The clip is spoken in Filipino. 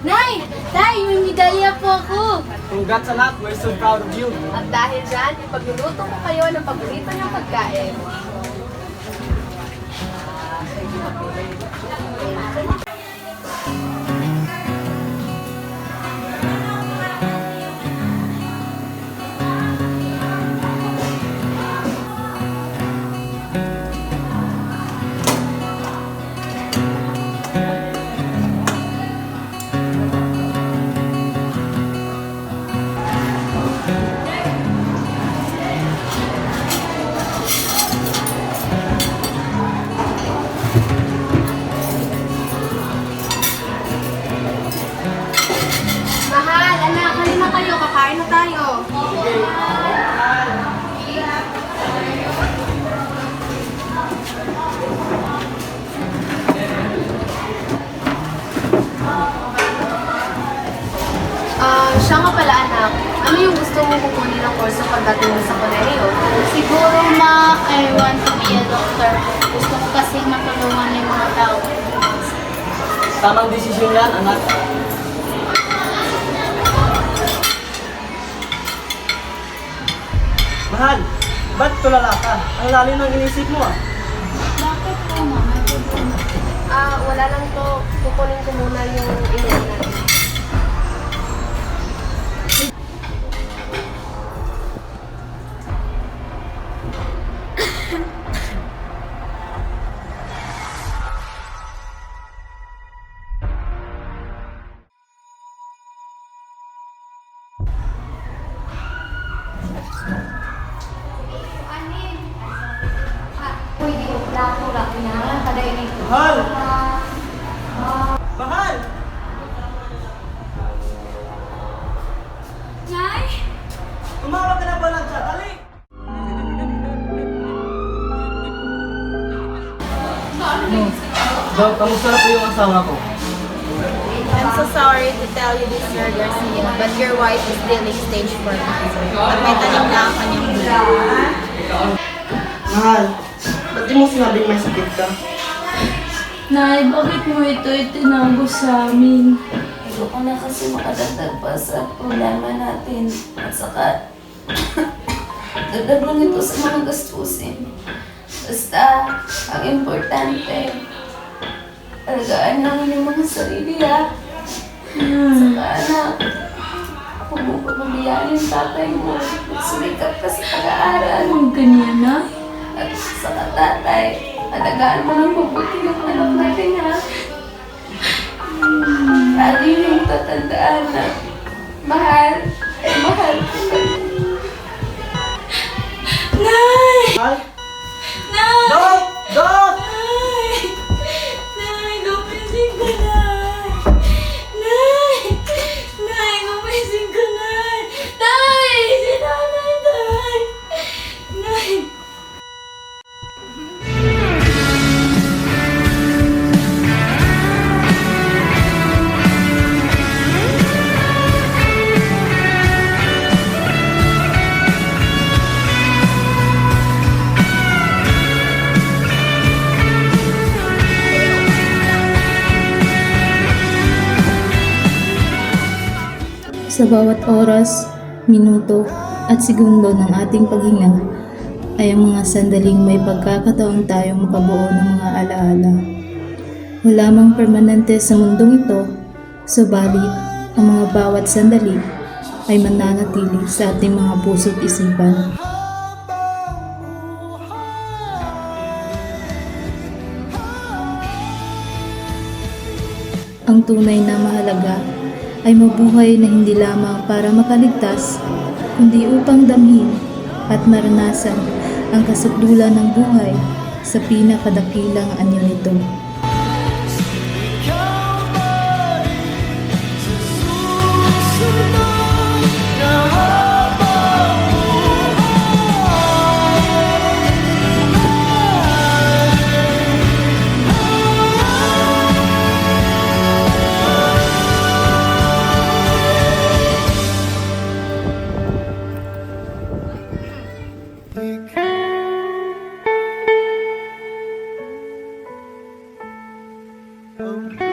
Nay! Tay, may medalya po ako! Congrats anak, we're so proud of you. At dahil dyan, ipagluluto ko kayo ng paborito niyong pagkain. Mahal, anak, halina kayo, kakain na tayo. Siya nga pala anak, ano yung gusto mo kukunin ng kurso pagdating mo sa kolehiyo? Siguro I want to be a doctor. Gusto ko kasi matulungan yung mga tao. Tamang desisyon yan, anak. Mahal, ba't tulala ka? Ang lalim ng inisip mo ah. Bakit po, mama? Wala lang to. Kukunin ko muna yung email natin. Pwede yung latura na kada ini. Mahal! Mahal! Nay! Tumawag ka na ba ng chat? Dali! Dok, kamusta na po yung asawa ko? I'm so sorry to tell you this, Sir Garcia, but your wife is still in stage 4 cancer. At may tanim na ang kanyang buhay. Mahal, ba't di mo sinabing may sakit ka? Nay, bakit mo ito itinago sa amin? Ayoko na kasi makadagdag pa sa problema natin. At saka, dagdag lang ito sa mga gastusin. Basta, ang importante, alagaan namin yung mga sarili, ha? Saka, anak, huwag mo pagbabiyaan yung tatay mo. Sumikap ka sa pag-aaral. Anong ganyan na? At saka, tatay, alagaan mo ng mabuti yung anak natin, ha? Lagi yung tatandaan na mahal ay mahal ko kayo. Nay! Mahal? Nay! Dok! Dok! Nay! Nay, gumising ka, Nay! Nay! Nay, gumising ka, Nay! Tay! Si Nanay, Tay! Nay! Sa bawat oras, minuto at segundo ng ating paghinga ay ang mga sandaling may pagkakataon tayong makabuo ng mga alaala. Wala mang permanente sa mundong ito, subalit ang mga bawat sandali ay mananatili sa ating mga puso't isipan. Ang tunay na mahalaga ay mabuhay na hindi lamang para makaligtas, kundi upang damhin at maranasan ang kasukdulan ng buhay sa pinakadakilang anyo nito. Oh.